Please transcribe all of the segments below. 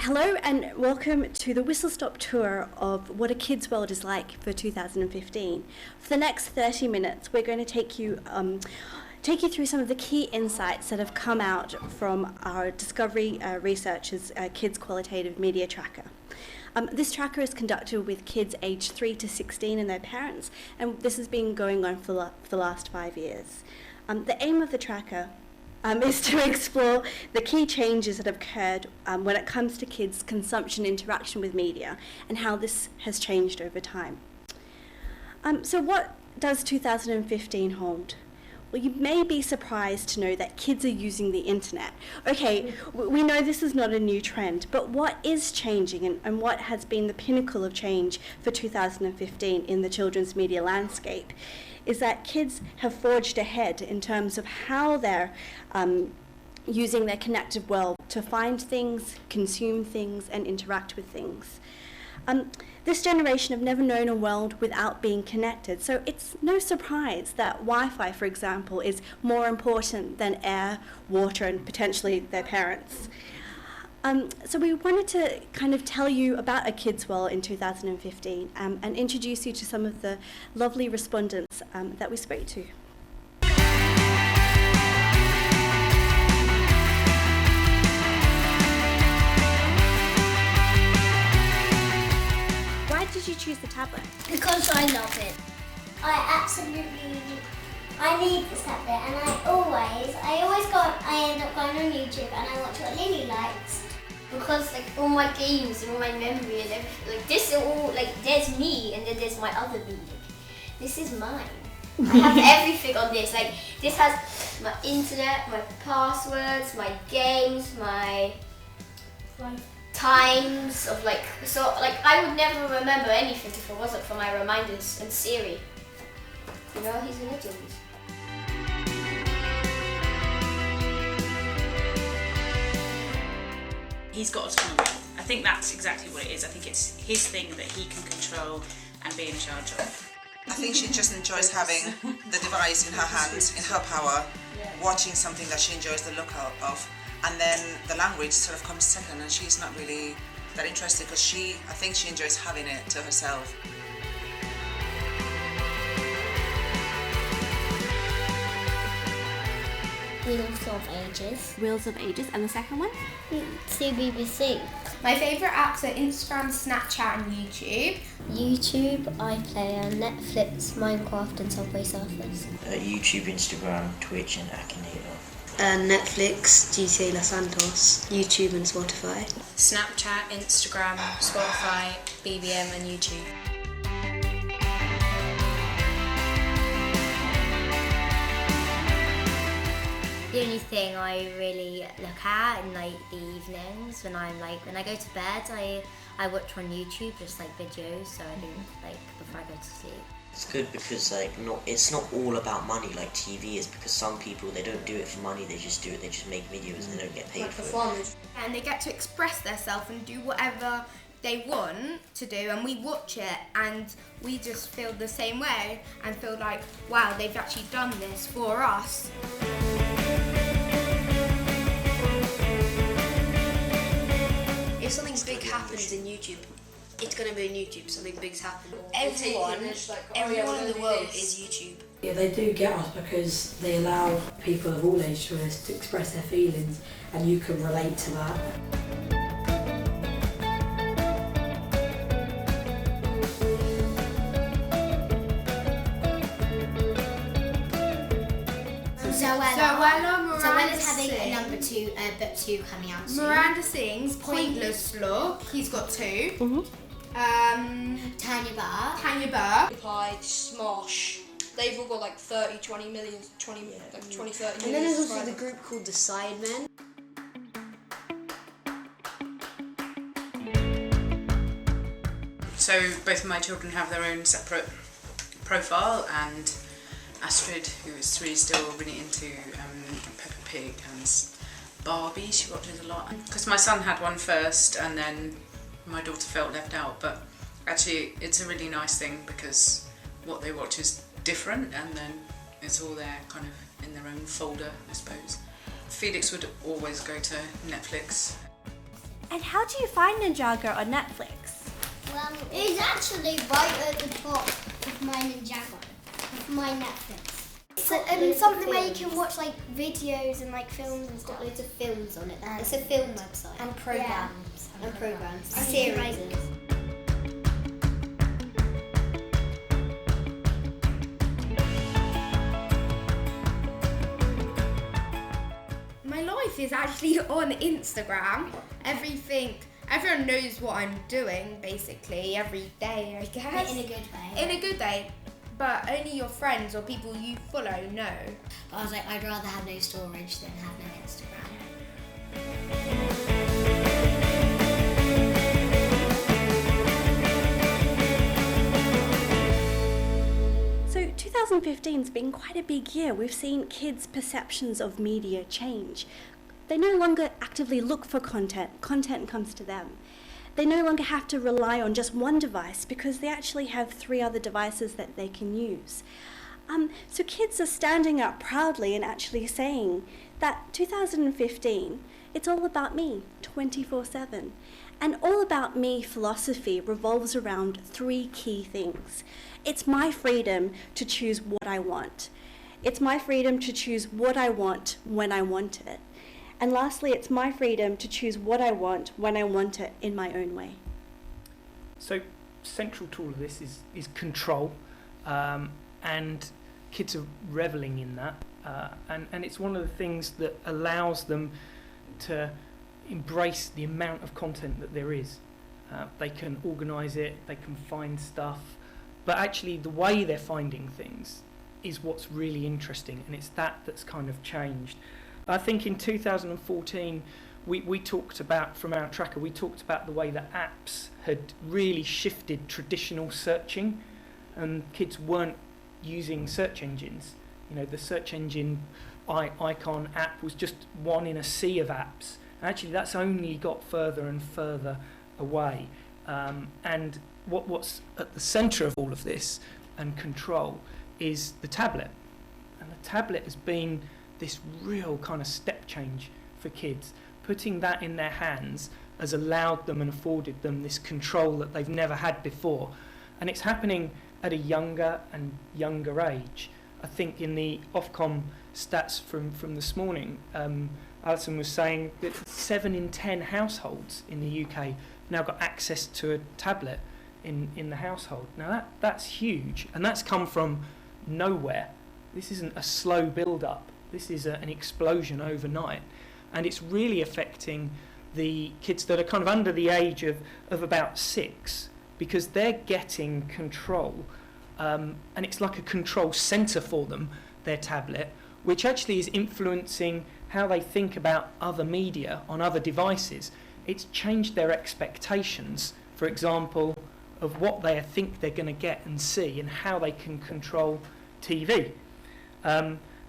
Hello and welcome to the whistle-stop tour of what a kid's world is like for 2015. For the next 30 minutes, we're going to take you through some of the key insights that have come out from our Discovery Research's Kids Qualitative Media Tracker. This tracker is conducted with kids aged 3 to 16 and their parents, and this has been going on for the last 5 years. The aim of the tracker is to explore the key changes that have occurred when it comes to kids' consumption interaction with media and how this has changed over time. So what does 2015 hold? Well, you may be surprised to know that kids are using the internet. Okay, we know this is not a new trend, but what is changing and what has been the pinnacle of change for 2015 in the children's media landscape is that kids have forged ahead in terms of how they're using their connected world to find things, consume things, and interact with things. This generation have never known a world without being connected, so it's no surprise that Wi-Fi, for example, is more important than air, water, and potentially their parents. So we wanted to kind of tell you about a kid's world in 2015 and introduce you to some of the lovely respondents that we spoke to. Why did you choose the tablet? Because I love it. I need this tablet, and I end up going on YouTube and I watch what Lily likes. Because all my games and all my memory and everything, this is all there's me and then there's my other me. This is mine. I have everything on this. This has my internet, my passwords, my games, my times of I would never remember anything if it wasn't for my reminders and Siri. You know, he's a legend. He's got autonomy. I think that's exactly what it is. I think it's his thing that he can control and be in charge of. I think she just enjoys having the device in her hands, in her power, watching something that she enjoys the look of, and then the language sort of comes second, and she's not really that interested because I think she enjoys having it to herself. Wheels of Ages. Wheels of Ages, and the second one? CBBC. My favourite apps are Instagram, Snapchat and YouTube. YouTube, iPlayer, Netflix, Minecraft and Subway Surfers. YouTube, Instagram, Twitch and Akinator. Netflix, GTA Los Santos, YouTube and Spotify. Snapchat, Instagram, Spotify, BBM and YouTube. The only thing I really look at in the evenings when I go to bed, I watch on YouTube just videos, so I do before I go to sleep. It's good because it's not all about money like TV is, because some people, they don't do it for money, they just do it, they just make videos and they don't get paid for it. And they get to express themselves and do whatever they want to do, and we watch it and we just feel the same way and feel like, wow, they've actually done this for us. If something big happens in YouTube, it's going to be on YouTube. Something big's happened. Everyone in the world is YouTube. Yeah, they do get us because they allow people of all age to express their feelings, and you can relate to that. Zoella's having a book 2 coming out soon. Miranda sings Pointless Look. He's got 2. Tanya Burr. Pie, Smosh. They've all got 20 million, 30 million. And then there's also the group called the Sidemen. So both of my children have their own separate profile, and Astrid, who is really still really into Peppa Pig and Barbie, she watches a lot. Because my son had one first and then my daughter felt left out, but actually it's a really nice thing because what they watch is different and then it's all there kind of in their own folder, I suppose. Felix would always go to Netflix. And how do you find Ninjago on Netflix? Well, it's actually right at the top of my Ninjago, of my Netflix. It's something where you can watch like videos and like films and stuff. Loads of films on it. It's a film website. And programs. And programs. And Series. My life is actually on Instagram. Everyone knows what I'm doing basically every day, I guess. In a good way. In a good way. But only your friends or people you follow know. But I was like, I'd rather have no storage than have no Instagram. So 2015's been quite a big year. We've seen kids' perceptions of media change. They no longer actively look for content. Content comes to them. They no longer have to rely on just one device because they actually have 3 other devices that they can use. So kids are standing up proudly and actually saying that 2015, it's all about me, 24/7. And all about me philosophy revolves around 3 key things. It's my freedom to choose what I want. It's my freedom to choose what I want when I want it. And lastly, it's my freedom to choose what I want when I want it in my own way. So central to all of this is control, and kids are reveling in that, and it's one of the things that allows them to embrace the amount of content that there is. They can organise it, they can find stuff, but actually the way they're finding things is what's really interesting, and it's that's kind of changed. I think in 2014 we talked about, from our tracker, we talked about the way that apps had really shifted traditional searching, and kids weren't using search engines. You know, the search engine icon app was just one in a sea of apps. Actually, that's only got further and further away. And what's at the centre of all of this and control is the tablet. And the tablet has been this real kind of step change for kids. Putting that in their hands has allowed them and afforded them this control that they've never had before. And it's happening at a younger and younger age. I think in the Ofcom stats from this morning, Alison was saying that 7 in 10 households in the UK now got access to a tablet in the household. Now that's huge, and that's come from nowhere. This isn't a slow build-up. This is an explosion overnight, and it's really affecting the kids that are kind of under the age of about 6, because they're getting control, and it's like a control centre for them, their tablet, which actually is influencing how they think about other media on other devices. It's changed their expectations, for example, of what they think they're going to get and see, and how they can control TV.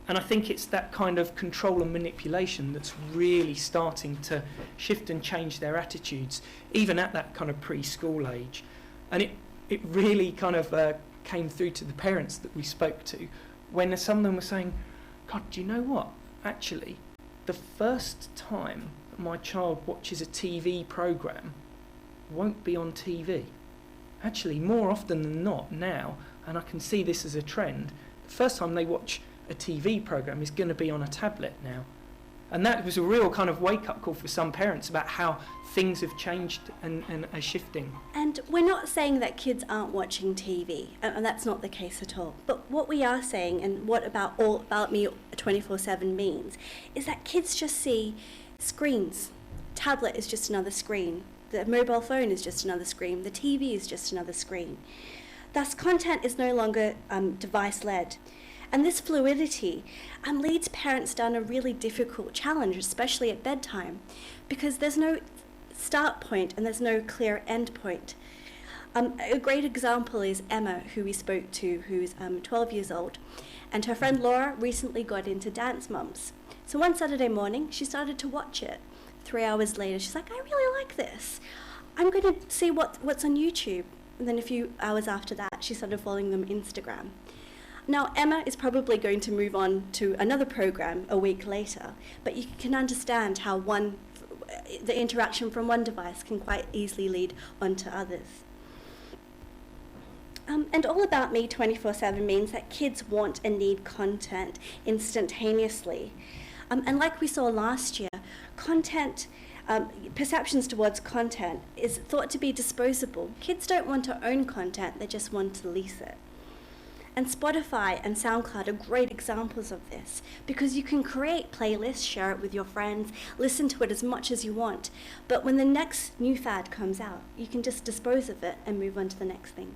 And I think it's that kind of control and manipulation that's really starting to shift and change their attitudes, even at that kind of preschool age. And it really kind of came through to the parents that we spoke to, when some of them were saying, God, do you know what? Actually, the first time that my child watches a TV programme won't be on TV. Actually, more often than not now, and I can see this as a trend, the first time they watch a TV programme is going to be on a tablet now. And that was a real kind of wake-up call for some parents about how things have changed and are shifting. And we're not saying that kids aren't watching TV, and that's not the case at all. But what we are saying, and what All About Me 24/7 means, is that kids just see screens. Tablet is just another screen. The mobile phone is just another screen. The TV is just another screen. Thus, content is no longer device-led. And this fluidity leads parents down a really difficult challenge, especially at bedtime, because there's no start point and there's no clear end point. A great example is Emma, who we spoke to, who's 12 years old, and her friend Laura recently got into Dance Mums. So one Saturday morning, she started to watch it. 3 hours later, she's like, I really like this. I'm going to see what's on YouTube. And then a few hours after that, she started following them on Instagram. Now, Emma is probably going to move on to another program a week later, but you can understand how one the interaction from one device can quite easily lead onto others. And All About Me 24/7 means that kids want and need content instantaneously. And like we saw last year, content, perceptions towards content is thought to be disposable. Kids don't want to own content, they just want to lease it. And Spotify and SoundCloud are great examples of this, because you can create playlists, share it with your friends, listen to it as much as you want, but when the next new fad comes out, you can just dispose of it and move on to the next thing.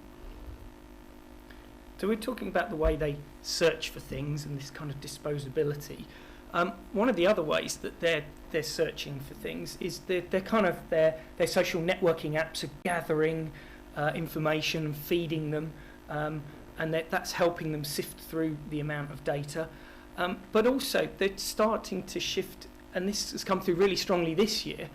So we're talking about the way they search for things and this kind of disposability. One of the other ways that they're searching for things is their social networking apps are gathering information, feeding them, and that's helping them sift through the amount of data. But also they're starting to shift, and this has come through really strongly this year,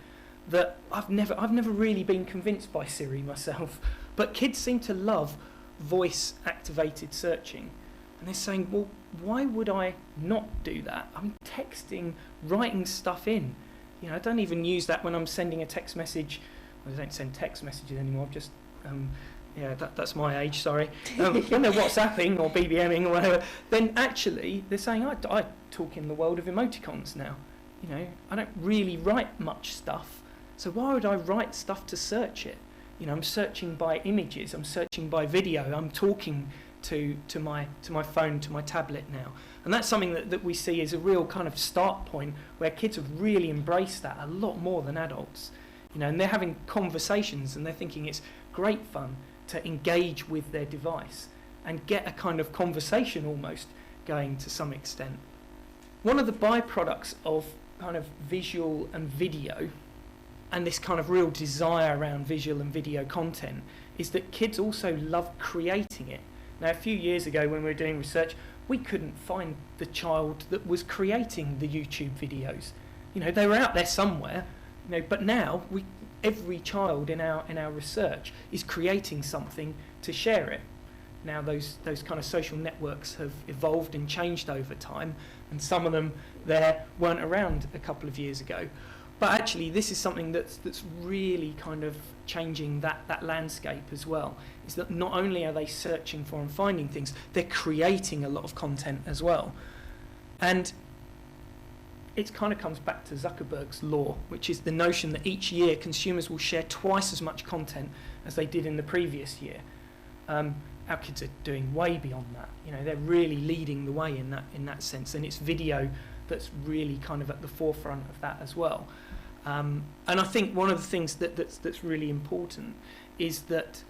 that I've never really been convinced by Siri myself, but kids seem to love voice activated searching, and they're saying, well, why would I not do that? I'm texting, writing stuff in. I don't even use that when I'm sending a text message. I don't send text messages anymore. I've just that's my age, sorry. When they're WhatsApping or BBMing or whatever, then actually they're saying, I talk in the world of emoticons now. I don't really write much stuff, so why would I write stuff to search it? I'm searching by images, I'm searching by video, I'm talking to my phone, to my tablet now. And that's something that we see as a real kind of start point where kids have really embraced that a lot more than adults. And they're having conversations and they're thinking it's great fun to engage with their device and get a kind of conversation almost going to some extent. One of the byproducts of kind of visual and video, and this kind of real desire around visual and video content, is that kids also love creating it. Now, a few years ago when we were doing research, we couldn't find the child that was creating the YouTube videos. They were out there somewhere, but now every child in our research is creating something to share it. Now those kind of social networks have evolved and changed over time, and some of them there weren't around a couple of years ago. But actually this is something that's really kind of changing that landscape as well, is that not only are they searching for and finding things, they're creating a lot of content as well. And it kind of comes back to Zuckerberg's law, which is the notion that each year consumers will share twice as much content as they did in the previous year. Our kids are doing way beyond that. They're really leading the way in that sense, and it's video that's really kind of at the forefront of that as well. And I think one of the things that's really important is that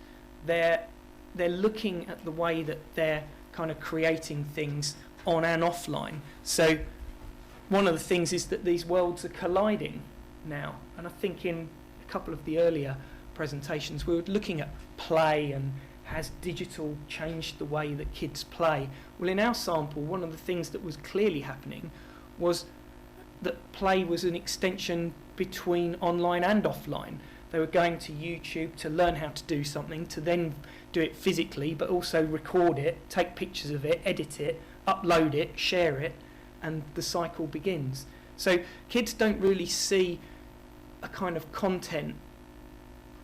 they're looking at the way that they're kind of creating things on and offline. So one of the things is that these worlds are colliding now, and I think in a couple of the earlier presentations we were looking at play and has digital changed the way that kids play. Well, in our sample, one of the things that was clearly happening was that play was an extension between online and offline. They were going to YouTube to learn how to do something, to then do it physically, but also record it, take pictures of it, edit it, upload it, share it, and the cycle begins. So kids don't really see a kind of content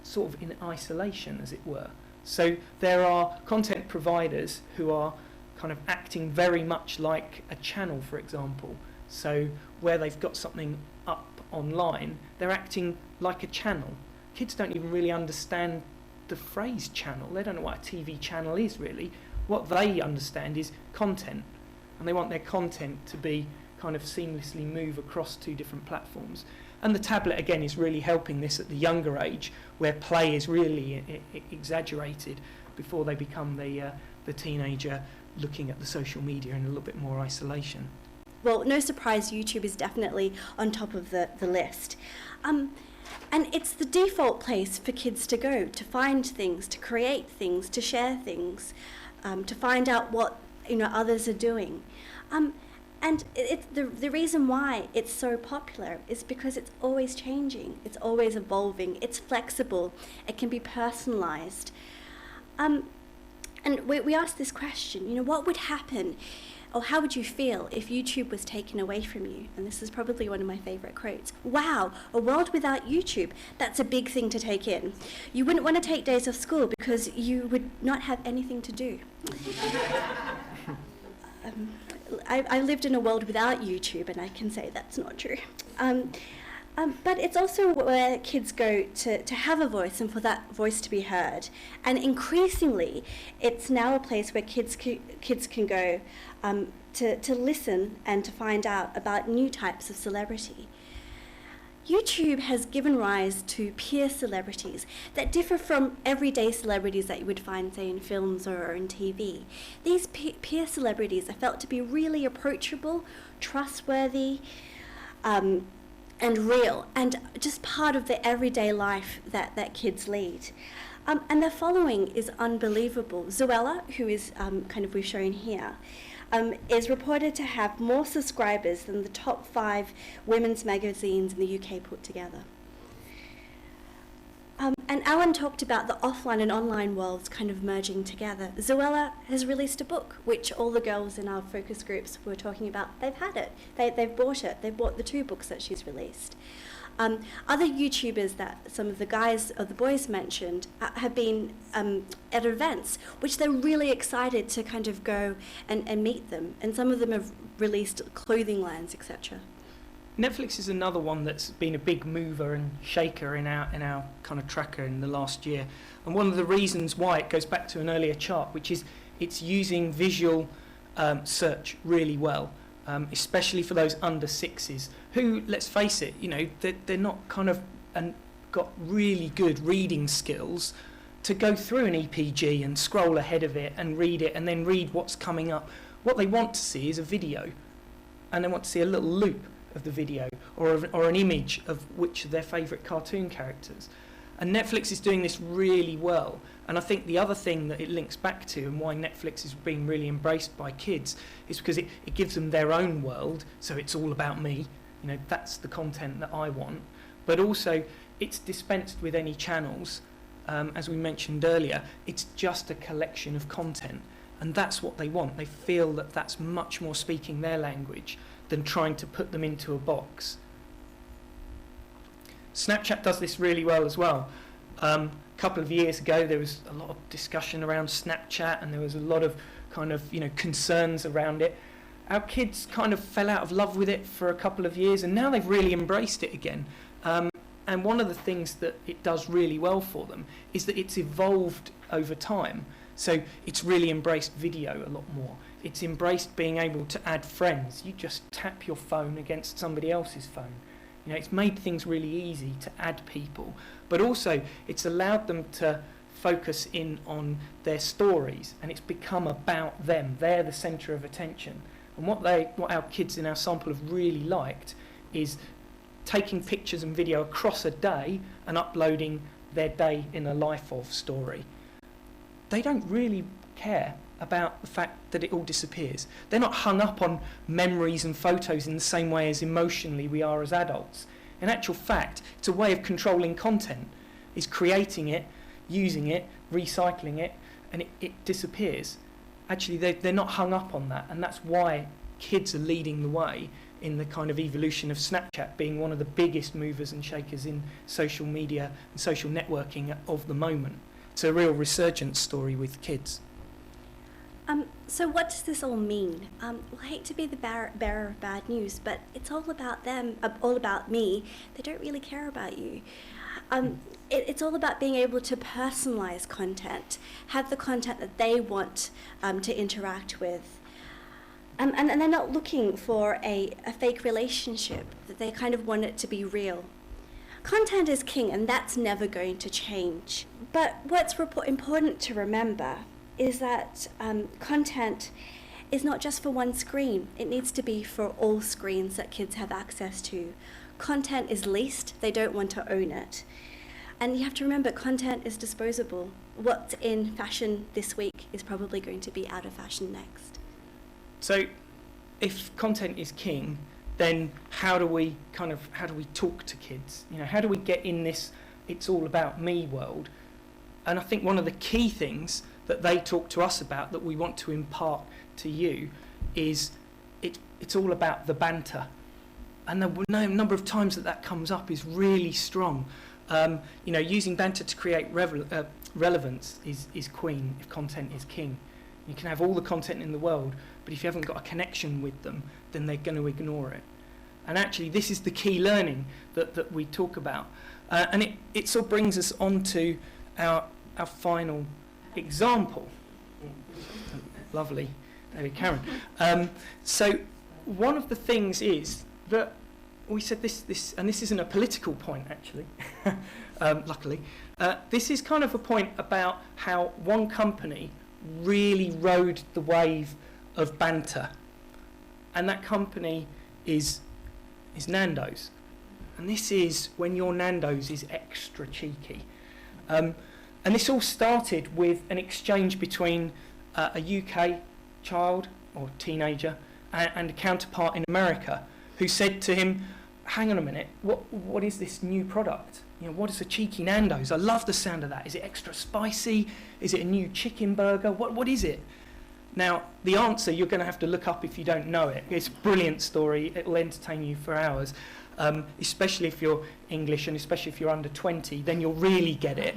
sort of in isolation, as it were. So there are content providers who are kind of acting very much like a channel, for example. So where they've got something up online, they're acting like a channel. Kids don't even really understand the phrase channel. They don't know what a TV channel is really. What they understand is content, and they want their content to be kind of seamlessly move across two different platforms. And the tablet again is really helping this at the younger age, where play is really exaggerated before they become the teenager looking at the social media in a little bit more isolation. Well, no surprise, YouTube is definitely on top of the list. And it's the default place for kids to go, to find things, to create things, to share things, to find out what others are doing. And the reason why it's so popular is because it's always changing, it's always evolving, it's flexible, it can be personalized. And we asked this question, what would happen or how would you feel if YouTube was taken away from you? And this is probably one of my favourite quotes. Wow, a world without YouTube. That's a big thing to take in. You wouldn't want to take days off school because you would not have anything to do. I lived in a world without YouTube, and I can say that's not true. But it's also where kids go to have a voice and for that voice to be heard. And increasingly, it's now a place where kids can go to listen and to find out about new types of celebrity. YouTube has given rise to peer celebrities that differ from everyday celebrities that you would find, say, in films or in TV. These peer celebrities are felt to be really approachable, trustworthy, and real, and just part of the everyday life that kids lead. And their following is unbelievable. Zoella, who is we've shown here, is reported to have more subscribers than the top 5 women's magazines in the UK put together. And Alan talked about the offline and online worlds kind of merging together. Zoella has released a book, which all the girls in our focus groups were talking about. They've had it. They've bought it. They've bought the 2 books that she's released. Other YouTubers that some of the guys or the boys mentioned have been at events, which they're really excited to kind of go and meet them. And some of them have released clothing lines, etc. Netflix is another one that's been a big mover and shaker in our kind of tracker in the last year. And one of the reasons why it goes back to an earlier chart, which is it's using visual search really well, especially for those under 6s who, let's face it, they're not kind of got really good reading skills to go through an EPG and scroll ahead of it and read it and then read what's coming up. What they want to see is a video, and they want to see a little loop of the video or an image of which of their favourite cartoon characters. And Netflix is doing this really well. And I think the other thing that it links back to and why Netflix is being really embraced by kids is because it gives them their own world. So it's all about me. That's the content that I want. But also it's dispensed with any channels. As we mentioned earlier, it's just a collection of content. And that's what they want. They feel that that's much more speaking their language than trying to put them into a box. Snapchat does this really well as well. A couple of years ago there was a lot of discussion around Snapchat and there was a lot of kind of concerns around it. Our kids kind of fell out of love with it for a couple of years and now they've really embraced it again. And one of the things that it does really well for them is that it's evolved over time. So it's really embraced video a lot more. It's embraced being able to add friends. You just tap your phone against somebody else's phone. It's made things really easy to add people. But also, it's allowed them to focus in on their stories, and it's become about them. They're the centre of attention. And what our kids in our sample have really liked is taking pictures and video across a day and uploading their day in a life of story. They don't really care about the fact that it all disappears. They're not hung up on memories and photos in the same way as emotionally we are as adults. In actual fact, it's a way of controlling content. It's creating it, using it, recycling it, and it disappears. Actually, they're not hung up on that, and that's why kids are leading the way in the kind of evolution of Snapchat being one of the biggest movers and shakers in social media and social networking of the moment. It's a real resurgence story with kids. So what does this all mean? I hate to be the bearer of bad news, but it's all about them, all about me. They don't really care about you. It's all about being able to personalize content, have the content that they want to interact with. And they're not looking for a fake relationship, that they kind of want it to be real. Content is king, and that's never going to change. But what's important to remember is that content is not just for one screen. It needs to be for all screens that kids have access to. Content is leased. They don't want to own it. And you have to remember, content is disposable. What's in fashion this week is probably going to be out of fashion next. So if content is king, then how do we talk to kids? How do we get in this it's all about me world? And I think one of the key things that they talk to us about that we want to impart to you is it's all about the banter. And the number of times that comes up is really strong. Using banter to create relevance is queen if content is king. You can have all the content in the world, but if you haven't got a connection with them, then they're going to ignore it. And actually, this is the key learning that we talk about. And it sort of brings us on to our final example. Lovely. There we go, Karen. So one of the things is that we said this, and this isn't a political point, actually, luckily. This is kind of a point about how one company really rode the wave of banter. And that company is Nando's. And this is when your Nando's is extra cheeky. And this all started with an exchange between a UK child or teenager and a counterpart in America who said to him, hang on a minute, what is this new product? What is a cheeky Nando's? I love the sound of that. Is it extra spicy? Is it a new chicken burger? What is it? Now, the answer you're going to have to look up if you don't know it. It's a brilliant story. It will entertain you for hours, especially if you're English and especially if you're under 20. Then you'll really get it.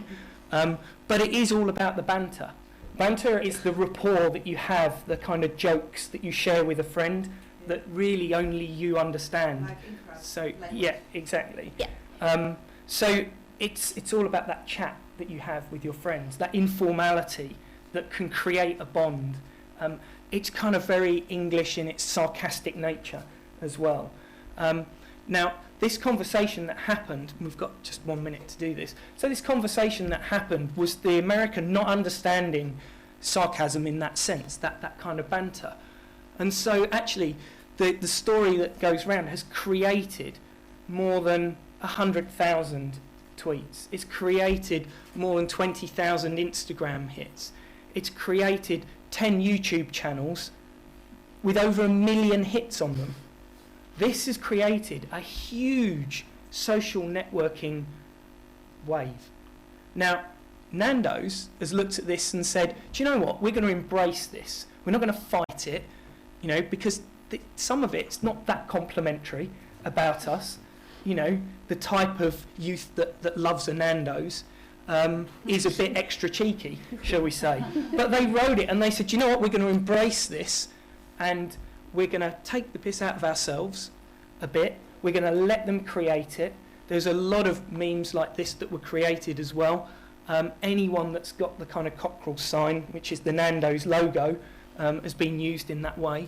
But it is all about the banter. Banter is the rapport that you have, the kind of jokes that you share with a friend that really only you understand. So, yeah, exactly. Yeah. So it's all about that chat that you have with your friends, that informality that can create a bond. It's kind of very English in its sarcastic nature as well. Now, this conversation that happened, we've got just 1 minute to do this. So this conversation that happened was the American not understanding sarcasm in that sense, that kind of banter. And so actually, the story that goes around has created more than 100,000 tweets. It's created more than 20,000 Instagram hits. It's created 10 YouTube channels with over 1 million hits on them. This has created a huge social networking wave. Now, Nando's has looked at this and said, do you know what? We're going to embrace this. We're not going to fight it, because some of it's not that complimentary about us. The type of youth that loves a Nando's is a bit extra cheeky, shall we say. But they wrote it and they said, you know what, we're going to embrace this and we're going to take the piss out of ourselves a bit. We're going to let them create it. There's a lot of memes like this that were created as well. Anyone that's got the kind of cockerel sign, which is the Nando's logo, has been used in that way.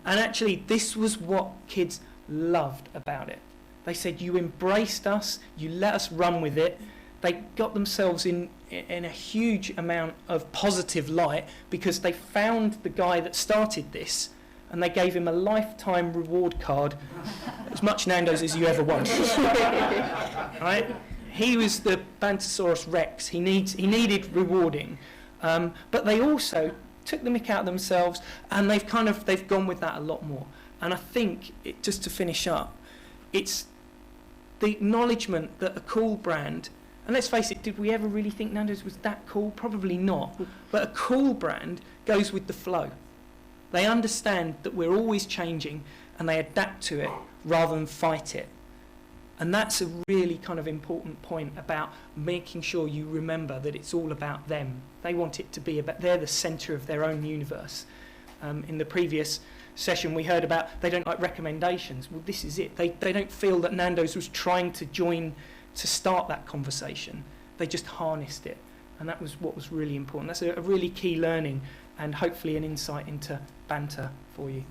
And actually, this was what kids loved about it. They said, you embraced us, you let us run with it. They got themselves in a huge amount of positive light because they found the guy that started this and they gave him a lifetime reward card, as much Nando's as you ever want. Right? He was the Bantosaurus Rex. He needed rewarding. But they also took the mick out of themselves and they've gone with that a lot more. And I think, just to finish up, it's the acknowledgement that a cool brand, and let's face it, did we ever really think Nando's was that cool? Probably not. But a cool brand goes with the flow. They understand that we're always changing and they adapt to it rather than fight it. And that's a really kind of important point about making sure you remember that it's all about them. They want it to be about, they're the centre of their own universe. In the previous session we heard about they don't like recommendations. Well, this is it. They don't feel that Nando's was trying to start that conversation. They just harnessed it. And that was what was really important. That's a really key learning and hopefully an insight into banter for you.